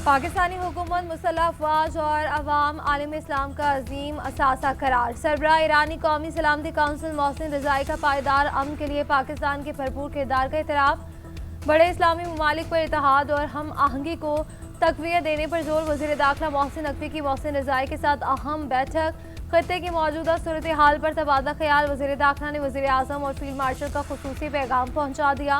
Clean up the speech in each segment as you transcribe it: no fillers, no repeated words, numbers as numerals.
पाकिस्तानी हुकूमत मुसल्लह अफवाज और अवाम आलम इस्लाम का अजीम असासा करार। सरबराह ईरानी कौमी सलामती काउंसिल मोहसिन रज़ाई का पायदार अमन के लिए पाकिस्तान के भरपूर किरदार का एतराफ़। बड़े इस्लामी ममालिक पर इत्तेहाद और हम आहंगी को तक़वियत देने पर जोर। वज़ीर दाखिला मोहसिन नकवी की मोहसिन रज़ाई के साथ अहम बैठक। खत्ते की मौजूदा सूरत हाल पर तबादला ख्याल। वज़ीर दाखिला ने वज़ीर आज़म और फील्ड मार्शल का खुसूसी पैगाम पहुँचा दिया।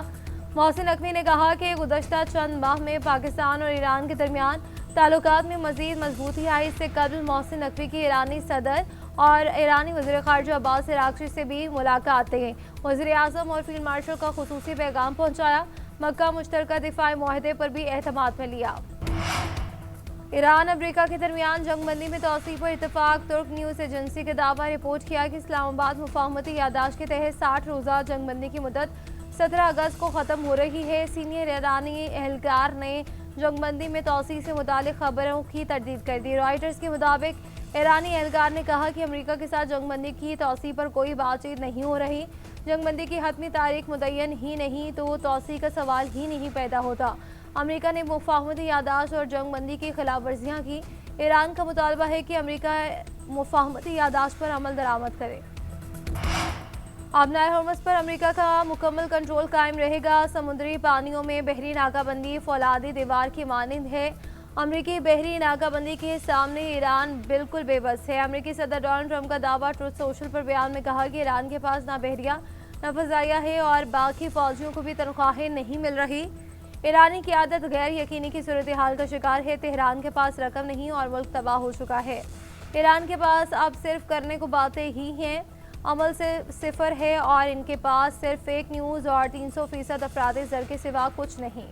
मोहसिन नकवी ने कहा कि गुज़श्ता चंद माह में पाकिस्तान और ईरान के दरमियान ताल्लुकात में मज़ीद मजबूती आई। इससे कबल मोहसिन नकवी की ईरानी सदर और ईरानी वज़ीर ख़ारजा अब्बास अराग़ची से भी मुलाकातें। वज़ीर आज़म और फील्ड मार्शल का खुसूसी पैगाम पहुँचाया। मक्का मुश्तरका दिफाई मुआहदे पर भी एहतमाद में लिया। ईरान अमरीका के दरमियान जंगबंदी में तौसीक़ पर इत्तफाक। तुर्क न्यूज़ एजेंसी के दावा रिपोर्ट किया कि इस्लामाबाद मुफाहमती यादाश्त के तहत 60 रोज़ा जंगबंदी की मुद्दत 17 अगस्त को ख़त्म हो रही है। सीनियर ईरानी एहलकार ने जंगबंदी में तौसीक़ से मुतालिक खबरों की तरदीद कर दी। रॉयटर्स के मुताबिक ईरानी एहलकार ने कहा कि अमरीका के साथ जंगबंदी की तौसीक़ पर कोई बातचीत नहीं हो रही। जंगबंदी की हतमी तारीख मुतय्यन ही नहीं तो तौसीक़ का सवाल ही नहीं पैदा होता। अमरीका ने मुफाहमती यादाश्त और जंगबंदी की खिलाफ वर्जियाँ की। ईरान का मुतालबा है कि अमरीका मुफाहमती यादाश्त पर अमल दरामद करे। आबनाए हर्मस पर अमेरिका का मुकम्मल कंट्रोल कायम रहेगा। समुद्री पानियों में बहरी नाकाबंदी फौलादी दीवार की मानंद है। अमरीकी बहरी नाकाबंदी के सामने ईरान बिल्कुल बेबस है। अमरीकी सदर डोनाल्ड ट्रंप का दावा। ट्रुथ सोशल पर बयान में कहा कि ईरान के पास ना बहरिया न फजाइया है और बाकी फौजियों को भी तनख्वाहें नहीं मिल रही। ईरानी क़यादत गैर यकीनी की सूरत हाल का शिकार है। तेहरान के पास रकम नहीं और मुल्क तबाह हो चुका है। ईरान के पास अब सिर्फ करने को बातें ही हैं, अमल से सिफर है और इनके पास सिर्फ फेक न्यूज़ और 300% अफराद ज़र के सिवा कुछ नहीं।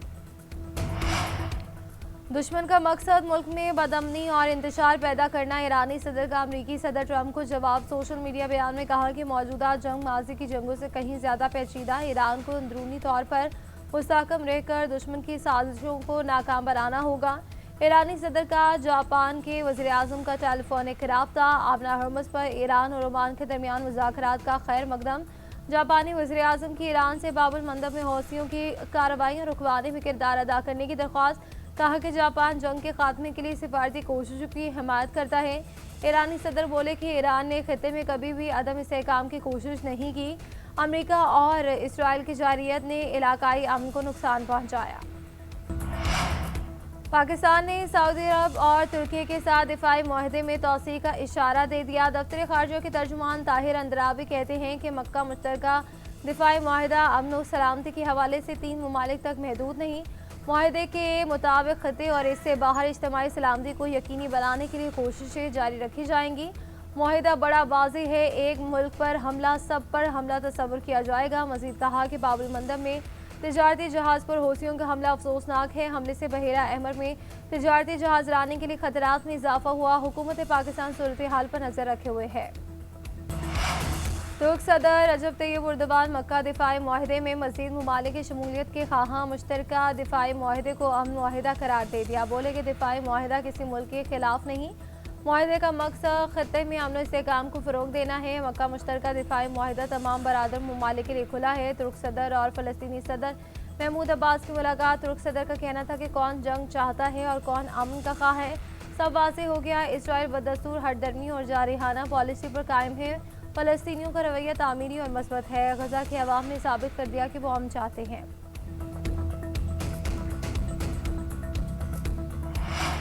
दुश्मन का मकसद मुल्क में बदअमनी और इंतशार पैदा करना। ईरानी सदर का अमरीकी सदर ट्रंप को जवाब। सोशल मीडिया बयान में कहा कि मौजूदा जंग माजी की जंगों से कहीं ज़्यादा पेचीदा। ईरान को अंदरूनी तौर पर मुस्तहकम रहकर दुश्मन की साजिशों को नाकाम बनाना होगा। ईरानी सदर का जापान के वज़ीर आज़म का टेलीफोनिक राब्ता। आबना हर्मस पर ईरान और ओमान के दरमियान मुज़ाकरात का खैर मकदम। जापानी वज़ीर आज़म की ईरान से बाबुल मंदब में हौसियों की कार्रवाइयाँ रुकवाने में किरदार अदा करने की दरख्वास्त। कहा कि जापान जंग के खात्मे के लिए सिफारती कोशिशों की हिमायत करता है। ईरानी सदर बोले कि ईरान ने खित्ते में कभी भी अदम इस्तेहकाम की कोशिश नहीं की। अमेरिका और इसराइल की जारियत ने इलाकाई अमन को नुकसान पहुँचाया। पाकिस्तान ने सऊदी अरब और तुर्की के साथ दिफाई मुआहदे में तौसीक़ का इशारा दे दिया। दफ्तर ख़ारजा के तर्जुमान ताहिर अंदराबी कहते हैं कि मक्का मुश्तरका दिफाई मुआहदा अमन और सलामती के हवाले से 3 ममालिक तक महदूद नहीं। मुआहदे के मुताबिक खत्ते और इससे बाहर इज्तिमाई सलामती को यकीनी बनाने के लिए कोशिशें जारी रखी जाएंगी। मुआहदा बड़ा वाज़ेह है, एक मुल्क पर हमला सब पर हमला तस्वुर किया जाएगा। मज़ीद कहा कि बाबुल मंदब में तिजारती जहाज़ पर हौसियों का हमला अफसोसनाक है। हमले से बहेरा अहमर में तिजारती जहाज़ लाने के लिए खतरात में इजाफा हुआ। हुकूमत पाकिस्तान सूरत हाल पर नजर रखे हुए है। तुर्क सदर रजब तैयब एर्दोगान मक्का दिफाई मुआहदे में मज़ीद ममालिक की शमूलियत के ख़्वाहां। मुश्तरका दिफाई मुआहदे को अमन मुआहदा करार दे दिया। बोले कि दिफाई मुआहदा किसी मुल्क के खिलाफ नहीं। मुआहदे का मकसद खत्ते में अमन इस्तेहकाम को फ़रोग देना है। मक्का मुश्तरका दिफाई मुआहदा तमाम बरादर ममालिक के लिए खुला है। तुर्क सदर और फ़लस्तीनी सदर महमूद अब्बास की मुलाकात। तुर्क सदर का कहना था कि कौन जंग चाहता है और कौन अमन का ख्वाह है, सब वाज़ेह हो गया। इसराइल बदस्तूर हरदर्मी और जारहाना पॉलिसी पर कायम है। फ़लस्तीनियों का रवैया तामीरी और मस्बत है। गज़ा के अवाम ने साबित कर दिया कि वो अमन चाहते हैं।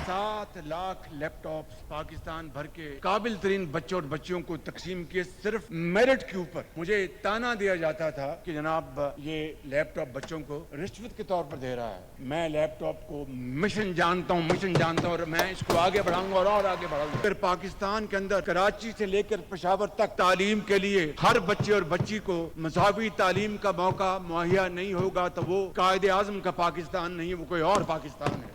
7 लाख लैपटॉप्स पाकिस्तान भर के काबिल तरीन बच्चों और बच्चियों को तकसीम किए सिर्फ मेरिट के ऊपर। मुझे ताना दिया जाता था कि जनाब ये लैपटॉप बच्चों को रिश्वत के तौर पर दे रहा है। मैं लैपटॉप को मिशन जानता हूँ और मैं इसको आगे बढ़ाऊंगा और आगे बढ़ाऊंगा। फिर पाकिस्तान के अंदर कराची से लेकर पेशावर तक तालीम के लिए हर बच्चे और बच्ची को मज़हबी तालीम का मौका मुहैया नहीं होगा तो वो कायदे आज़म का पाकिस्तान नहीं, वो कोई और पाकिस्तान है।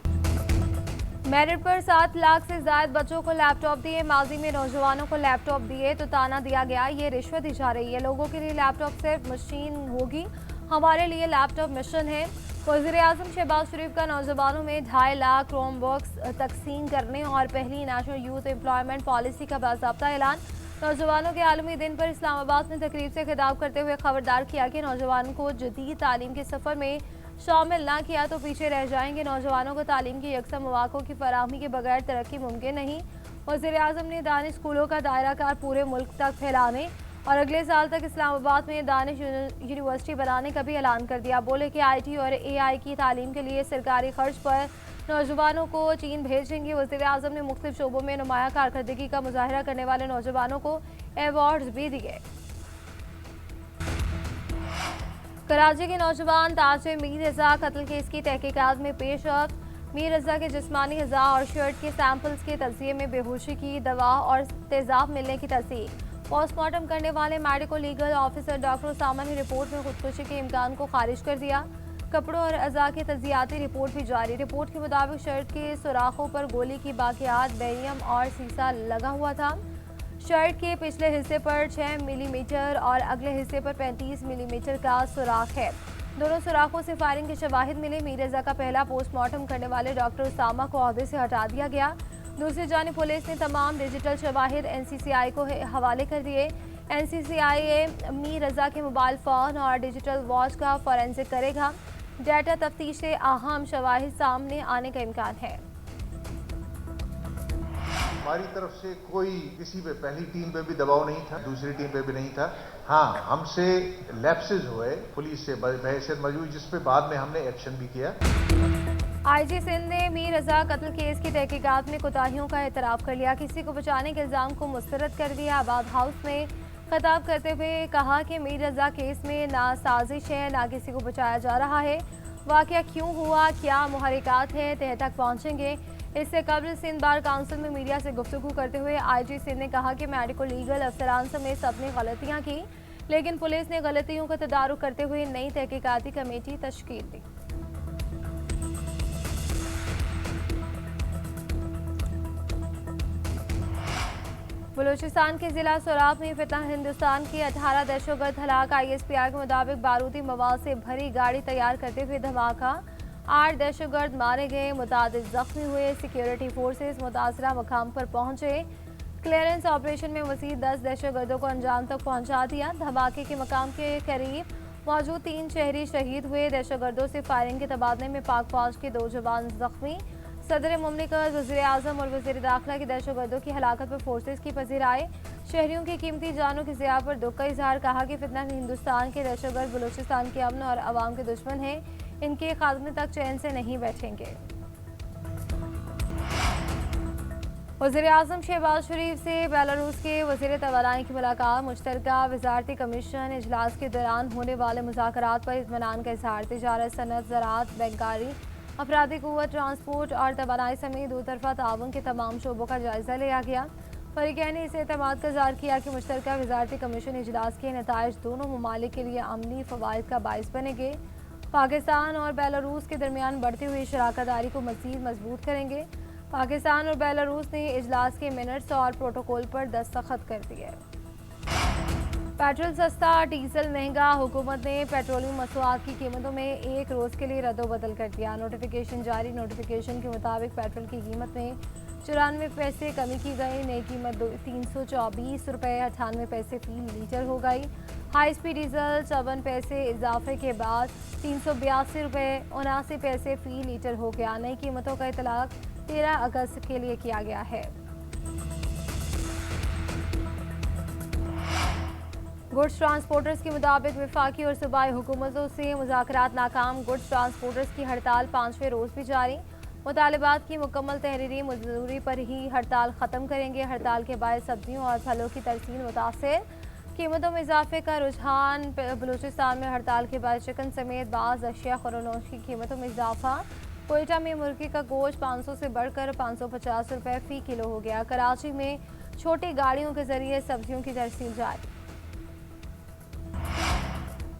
मेरिट पर 7 लाख से ज़ायद बच्चों को लैपटॉप दिए। माजी में नौजवानों को लैपटॉप दिए तो ताना दिया गया ये रिश्वत दी जा रही है। लोगों के लिए लैपटॉप सिर्फ मशीन होगी, हमारे लिए लैपटॉप मिशन है। वज़ीर आज़म शहबाज शरीफ का नौजवानों में 2.5 लाख क्रोम बॉक्स तकसीम करने और पहली नेशनल यूथ एम्प्लॉयमेंट पॉलिसी का बाज़ाब्ता ऐलान। नौजवानों के आलमी दिन पर इस्लामाबाद में तकरीब से खिताब करते हुए खबरदार किया कि नौजवानों को जदीद तालीम के सफ़र में शामिल ना किया तो पीछे रह जाएंगे। नौजवानों को तालीम की यकसा मौक़ों की फराहमी के बगैर तरक्की मुमकिन नहीं। वज़ीर-ए-आज़म ने दानिश स्कूलों का दायराकार पूरे मुल्क तक फैलाने और अगले साल तक इस्लामाबाद में दानिश यूनिवर्सिटी बनाने का भी ऐलान कर दिया। बोले कि IT और AI की तालीम के लिए सरकारी खर्च पर नौजवानों को चीन भेजेंगे। वज़ीर-ए-आज़म ने मुख्तलिफ शोबों में नुमाया कारकर्दगी का मुजाहरा करने वाले नौजवानों को अवार्ड्स भी दिए। कराची के नौजवान ताजिर मीर रजा कत्ल केस की तहकीकात में पेशरफ्त। मीर रजा के जिस्मानी अज़ा और शर्ट के सैंपल्स के तजिए में बेहोशी की दवा और तेजाब मिलने की तस्दीक। पोस्टमार्टम करने वाले medical legal officer doctor Usama ने रिपोर्ट में खुदकुशी के इम्कान को खारिज कर दिया। कपड़ों और अज़ा की तजियाती रिपोर्ट भी जारी। रिपोर्ट के मुताबिक शर्ट के सुराखों पर गोली की बाकियात, बेरियम और सीसा लगा हुआ था। शर्ट के पिछले हिस्से पर 6 मिलीमीटर और अगले हिस्से पर 35 मिलीमीटर का सुराख है। दोनों सुराखों से फायरिंग के शवाहिद मिले। मीर रजा का पहला पोस्टमार्टम करने वाले डॉक्टर उसामा को ओहदे से हटा दिया गया। दूसरी जानिब पुलिस ने तमाम डिजिटल शवाहिद NCCI को हवाले कर दिए। NCCI मीर रजा के मोबाइल फ़ोन और डिजिटल वॉच का फॉरेंसिक करेगा। डाटा तफ्तीश से अहम शवाहिद सामने आने का इम्कान है। हमारी तरफ से कोई किसी पे, पहली टीम पे भी दबाव नहीं था, दूसरी टीम पे भी नहीं था। हाँ, हमसे लैप्सेस हुए पुलिस से बहैसियत मौजूद, जिस पे बाद में हमने एक्शन भी किया। IG सिंध ने मीर रजा कत्ल केस की तहकीकात में कोताहियों का एतराफ़ कर लिया। किसी को बचाने के इल्ज़ाम को मुस्तरद कर दिया। आबाद हाउस में खिताब करते हुए कहा कि मीर रजा केस में ना साजिश है, ना किसी को बचाया जा रहा है। वाक़या क्यों हुआ, क्या मुहरिकात हैं, तह तक पहुँचेंगे। इससे कबल सिंध बार काउंसिल में मीडिया से गुफ्तगू करते हुए IG सिंध ने कहा कि मेडिकल लीगल अफसरान समेत सबने गलतियाँ की, लेकिन पुलिस ने गलतियों का तदारुक करते हुए नई तहकीकाती कमेटी तश्कील दी। बलूचिस्तान के जिला सोराब में फितना। हिंदुस्तान के 18 दहशतगर्द हलाक। ISPR के मुताबिक बारूदी मवाद से भरी गाड़ी तैयार करते हुए धमाका। 8 दहशतगर्द मारे गए, मुतादिद जख्मी हुए। सिक्योरिटी फोर्सेस मुतासरा मकाम पर पहुंचे। क्लियरेंस ऑपरेशन में मज़ीद 10 दहशतगर्दों को अंजाम तक पहुंचा दिया। धमाके के मकाम के करीब मौजूद 3 शहरी शहीद हुए। दहशतगर्दों से फायरिंग के तबादले में पाक फौज के 2 जवान जख्मी। सदर मुमलिकत, वज़ीर-ए-आज़म और वज़ीर दाखिला की दहशतगर्दों की हलाकत पर फोर्सेस की पजीराई। शहरियों की कीमती जानों की ज़िया पर दुख का इजहार। कहा कि फितना हिंदुस्तान के दहशतगर्द बलूचिस्तान के अमन और अवाम के दुश्मन हैं। इनके खात्मे तक चैन से नहीं बैठेंगे। वज़ीर-ए-आज़म शहबाज शरीफ से बेलारूस के वज़ीर तवानाई की मुलाकात। मुश्तरका वज़ारती कमीशन इजलास के दौरान होने वाले मुज़ाकरात पर इत्मीनान का इजहार। तिजारत, सनअत, ज़राअत, बैंकारी, अफरादी क़ुव्वत, ट्रांसपोर्ट और तवानाई समेत दो तरफ़ा ताउन के तमाम शोबों का जायज़ा लिया गया। फरीक़ैन ने इस एतमाद का इज़हार किया कि मुश्तरका वज़ारती कमीशन इजलास के नताइज दोनों ममालिक के लिए अमली फ़वाइद का बाइस बनेंगे। पाकिस्तान और बेलारूस के दरमियान बढ़ती हुई शराकतदारी को मज़ीद मजबूत करेंगे। पाकिस्तान और बेलारूस ने इजलास के मिनट्स और प्रोटोकॉल पर दस्तखत कर दिए। पेट्रोल सस्ता, डीजल महंगा। हुकूमत ने पेट्रोलियम मसनूआत की कीमतों में 1 रोज़ के लिए रद्दोबदल कर दिया। नोटिफिकेशन जारी। नोटिफिकेशन के मुताबिक पेट्रोल की कीमत में 94 पैसे कमी की गई। नई कीमत 324 रुपये 98 पैसे फी लीटर हो गई। हाई स्पीड डीजल 54 पैसे इजाफे के बाद 382 रुपये 79 पैसे फी लीटर हो गया। नई कीमतों का इतलाक 13 अगस्त के लिए किया गया है। गुड्स ट्रांसपोर्टर्स के मुताबिक वफाकी और सूबाई हुकूमतों से मुज़ाकरात नाकाम। गुड्स ट्रांसपोर्टर्स की हड़ताल 5वें रोज़ भी जारी। मुतालिबात की मुकम्मल तहरीरी मजदूरी पर ही हड़ताल ख़त्म करेंगे। हड़ताल के बाद सब्जियों और फलों की तरसील मुतासर। कीमतों में इजाफे का रुझान। बलूचिस्तान में हड़ताल के बाद चिकन समेत बाज़ अशिया खुरनोश की कीमतों में इजाफा। कोयटा में मुर्गी का गोश्त 500 से बढ़कर 550 रुपये फ़ी किलो हो गया। कराची में छोटी गाड़ियों के जरिए सब्जियों की तरसील जारी।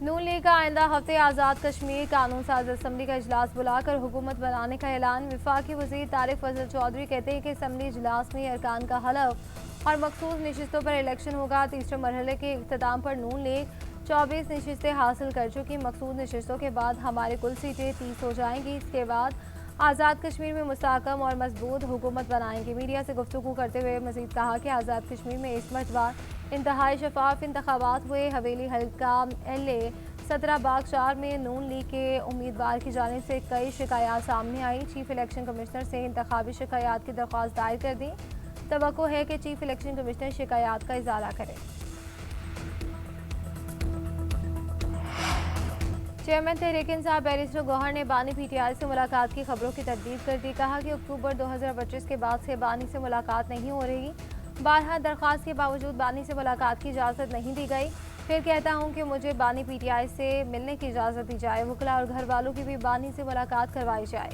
नून लीग का आइंदा हफ्ते आज़ाद कश्मीर कानून साज असम्बली का इजलास बुलाकर हुकूमत बनाने का ऐलान। वफाकी वज़ीर तारिक फजल चौधरी कहते हैं कि असम्बली इजलास में अरकान का हलफ और मखसूस नशिस्तों पर इलेक्शन होगा। तीसरे मरहले के इख्तिताम पर नून लीग 24 नशिस्तें हासिल कर चुकी। मखसूस नशिस्तों के बाद हमारी कुल सीटें 30 हो जाएंगी। इसके बाद आज़ाद कश्मीर में मुस्तहकम और मजबूत हुकूमत बनाएंगे। मीडिया से गुफ्तगू करते हुए मज़ीद कहा कि आज़ाद कश्मीर में इस मरतबा इंतहाई शफाफ इंतखाबात हुए। हवेली हल्का LA 17 बाग 4 में नून लीग के उम्मीदवार की जानिब से कई शिकायत सामने आई। चीफ इलेक्शन कमिश्नर से इंतखाबी शिकायत की दरख्वास्त दायर कर दी। तवक्को है कि चीफ इलेक्शन कमिश्नर शिकायत का इजाला करें। चेयरमैन तहरीक इंसाफ बैरिस्टर गौहर ने बानी पीटीआई से मुलाकात की खबरों की तरदीद कर दी। कहा कि अक्टूबर 2025 के बाद से बानी से मुलाकात नहीं हो रही। बारहा दरख्वास्त के बावजूद बानी से मुलाकात की इजाज़त नहीं दी गई। फिर कहता हूं कि मुझे बानी पीटीआई से मिलने की इजाज़त दी जाए। वकला और घर वालों की भी बानी से मुलाकात करवाई जाए।